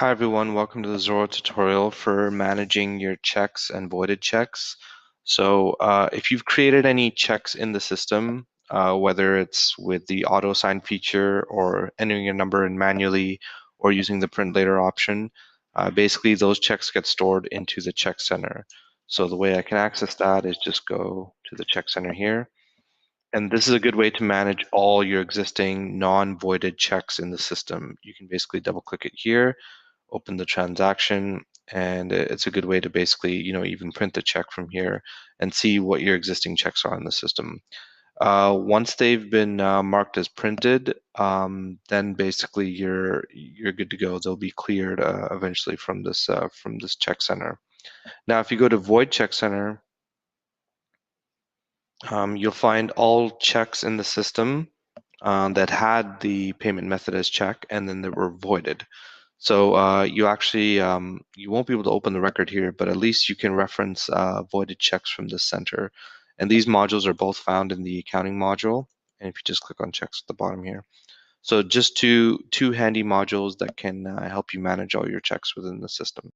Hi everyone, welcome to the Xoro tutorial for managing your checks and voided checks. So if you've created any checks in the system, whether it's with the auto sign feature or entering your number in manually or using the print later option, basically those checks get stored into the check center. So the way I can access that is just go to the check center here. And this is a good way to manage all your existing non-voided checks in the system. You can basically double click it here, open the transaction, and it's a good way to basically, even print the check from here and see what your existing checks are in the system. Once they've been marked as printed, then basically you're good to go. They'll be cleared eventually from this check center. Now, if you go to Void Check Center, you'll find all checks in the system that had the payment method as check, and then they were voided. So you actually you won't be able to open the record here, but at least you can reference voided checks from this center. And these modules are both found in the accounting module. And if you just click on checks at the bottom here. So just two handy modules that can help you manage all your checks within the system.